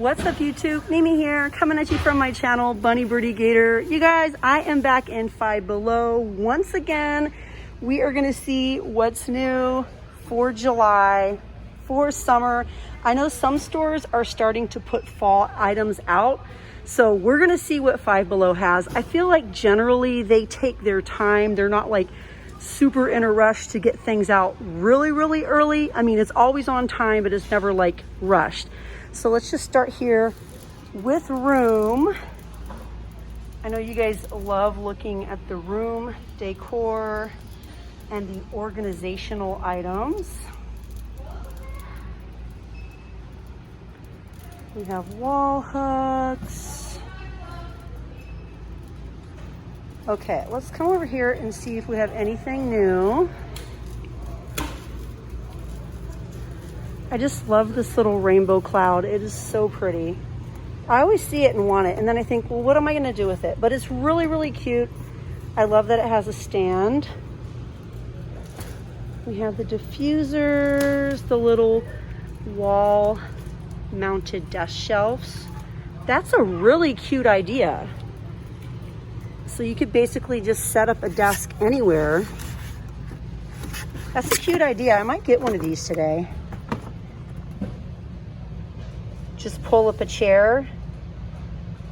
What's up YouTube? Mimi here, coming at you from my channel, Bunny Birdy Gator. You guys, I am back in Five Below once again. We are gonna see what's new for July, for summer. I know some stores are starting to put fall items out, so we're gonna see what Five Below has. I feel like generally they take their time. They're not like super in a rush to get things out really early. I mean, it's always on time, but it's never like rushed. So let's just start here with room. I know you guys love looking at the room decor and the organizational items. We have wall hooks. Okay, let's come over here and see if we have anything new. I just love this little rainbow cloud. It is so pretty. I always see it and want it, and then I think, well, what am I gonna do with it? But it's really cute. I love that it has a stand. We have the diffusers, the little wall mounted desk shelves. That's a really cute idea. So you could basically just set up a desk anywhere. That's a cute idea. I might get one of these today. Just pull up a chair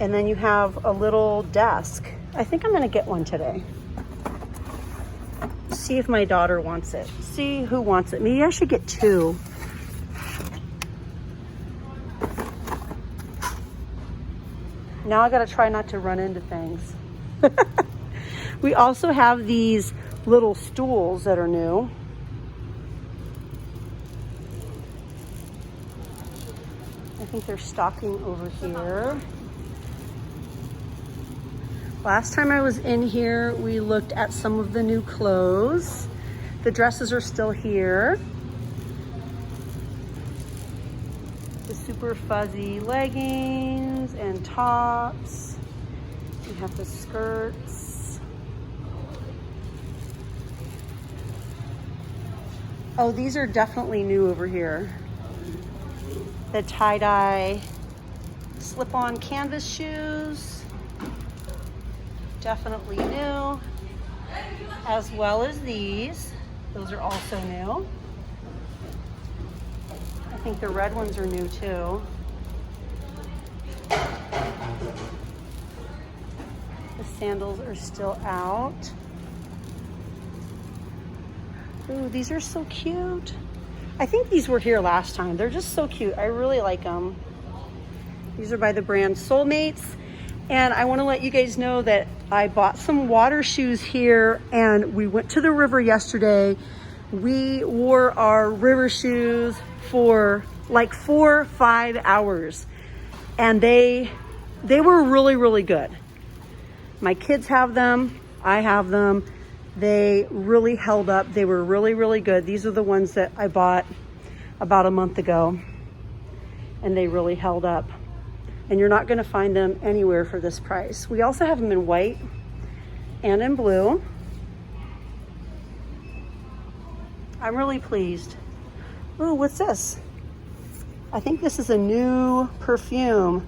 and then you have a little desk. I think I'm gonna get one today. See if my daughter wants it. See who wants it. Maybe I should get two. Now I gotta try not to run into things. We also have these little stools that are new. I think they're stocking over here. Last time I was in here, we looked at some of the new clothes. The dresses are still here. The super fuzzy leggings and tops. We have the skirts. Oh, these are definitely new over here. The tie-dye slip-on canvas shoes, definitely new, as well as these. Those are also new. I think the red ones are new too. The sandals are still out. Ooh, these are so cute. I think these were here last time. They're just so cute. I really like them. These are by the brand Soulmates. And I want to let you guys know that I bought some water shoes here and we went to the river yesterday. We wore our river shoes for like 4 or 5 hours and they were really good. My kids have them. I have them. They really held up. They were really good. These are the ones that I bought about a month ago and they really held up. And you're not gonna find them anywhere for this price. We also have them in white and in blue. I'm really pleased. Ooh, what's this? I think this is a new perfume.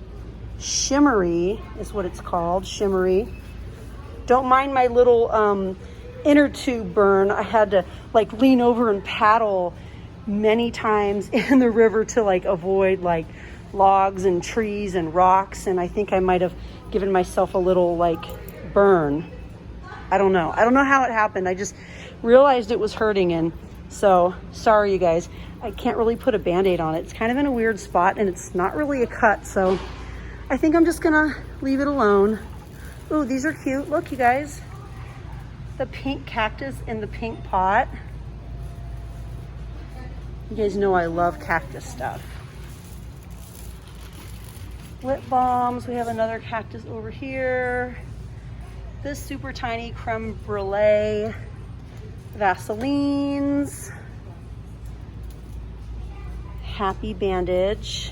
Shimmery is what it's called, Shimmery. Don't mind my little inner tube burn. I had to like lean over and paddle many times in the river to like avoid like logs and trees and rocks, and I think I might have given myself a little like burn. I don't know how it happened. I just realized it was hurting, and so sorry you guys. I can't really put a band-aid on it. It's kind of in a weird spot and it's not really a cut, so I think I'm just gonna leave it alone. Ooh, these are cute. Look, you guys. The pink cactus in the pink pot. You guys know I love cactus stuff. Lip balms. We have another cactus over here. This super tiny creme brulee. Vaselines. Happy bandage.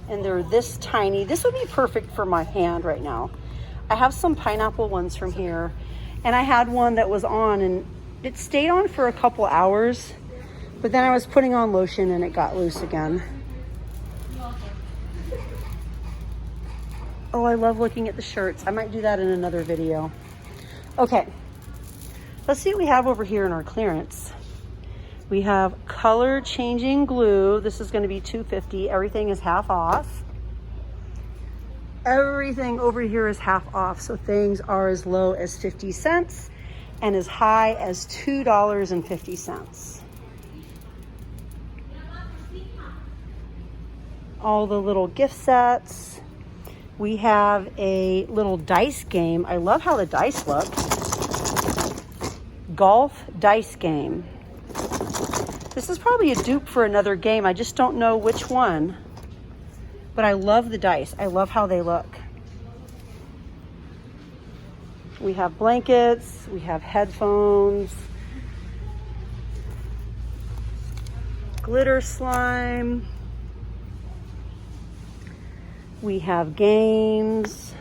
And they're this tiny. This would be perfect for my hand right now. I have some pineapple ones from here. And I had one that was on and it stayed on for a couple hours, but then I was putting on lotion and it got loose again. Oh, I love looking at the shirts. I might do that in another video. Okay, let's see what we have over here in our clearance. We have color changing glue. This is going to be $2.50. Everything is half off. Everything over here is half off, so things are as low as 50 cents and as high as $2.50. All the little gift sets. We have a little dice game. I love how the dice look. Golf dice game. This is probably a dupe for another game. I just don't know which one. But I love the dice. I love how they look. We have blankets. We have headphones. Glitter slime. We have games.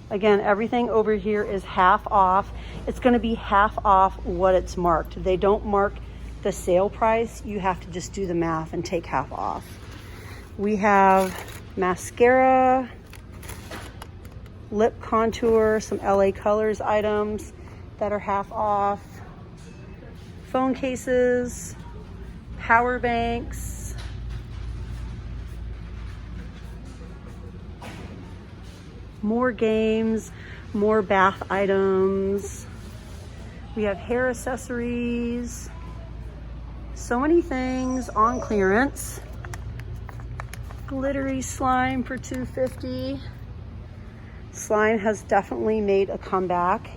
Again, everything over here is half off. It's going to be half off what it's marked. They don't mark the sale price. You have to just do the math and take half off. We have mascara, lip contour, some LA Colors items that are half off, phone cases, power banks, more games, more bath items. We have hair accessories, so many things on clearance. Glittery slime for $2.50. Slime has definitely made a comeback.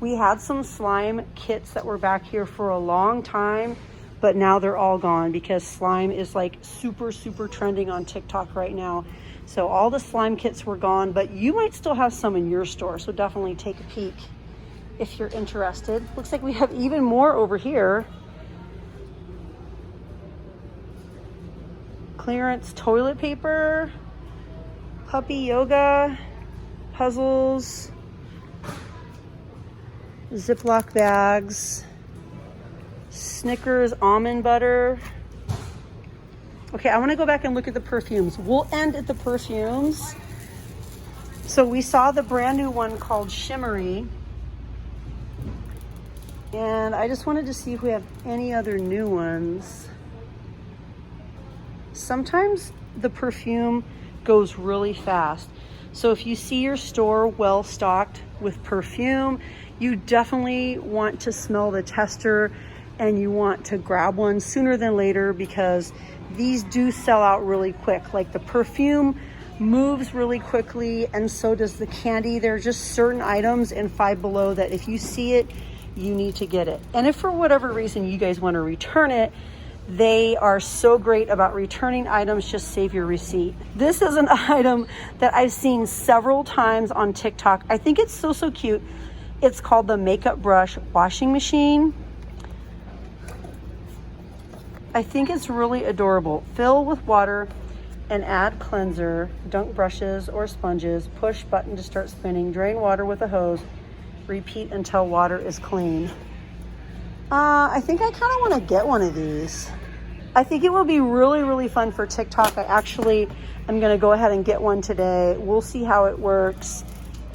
We had some slime kits that were back here for a long time, but now they're all gone because slime is like super trending on TikTok right now. So all the slime kits were gone, but you might still have some in your store, so definitely take a peek if you're interested. Looks like we have even more over here. Clearance toilet paper, puppy yoga, puzzles, Ziploc bags, Snickers almond butter. Okay, I want to go back and look at the perfumes. We'll end at the perfumes. So we saw the brand new one called Shimmery. And I just wanted to see if we have any other new ones. Sometimes the perfume goes really fast. So if you see your store well stocked with perfume, you definitely want to smell the tester and you want to grab one sooner than later because these do sell out really quick. Like the perfume moves really quickly and so does the candy. There are just certain items in Five Below that if you see it, you need to get it. And if for whatever reason you guys want to return it, they are so great about returning items. Just save your receipt. This is an item that I've seen several times on TikTok. I think it's so cute. It's called the Makeup Brush Washing Machine. I think it's really adorable. Fill with water and add cleanser, dunk brushes or sponges, push button to start spinning, drain water with a hose, repeat until water is clean. I think I kind of want to get one of these. I think it will be really fun for TikTok. I actually am going to go ahead and get one today. We'll see how it works.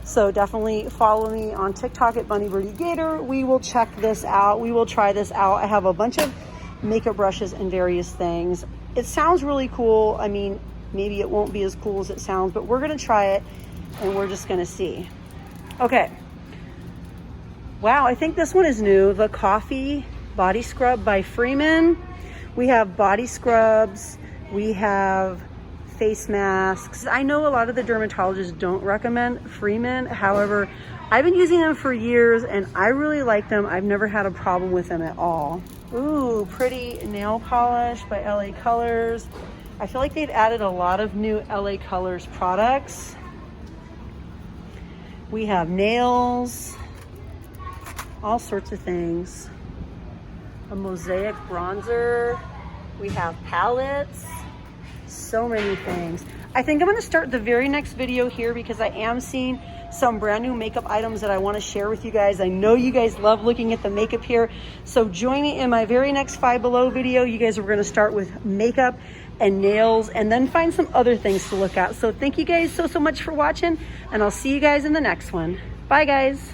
So definitely follow me on TikTok at Bunny Birdy Gator. We will check this out. We will try this out. I have a bunch of makeup brushes and various things. It sounds really cool. I mean, maybe it won't be as cool as it sounds, but we're going to try it and we're just going to see. Okay. Wow, I think this one is new. The Coffee Body Scrub by Freeman. We have body scrubs. We have face masks. I know a lot of the dermatologists don't recommend Freeman. However, I've been using them for years and I really like them. I've never had a problem with them at all. Ooh, pretty nail polish by LA Colors. I feel like they've added a lot of new LA Colors products. We have nails, all sorts of things. A mosaic bronzer. We have palettes. So many things. I think I'm going to start the very next video here because I am seeing some brand new makeup items that I want to share with you guys. I know you guys love looking at the makeup here. So join me in my very next Five Below video. You guys are going to start with makeup and nails, and then find some other things to look at. So thank you guys so much for watching, and I'll see you guys in the next one. Bye guys.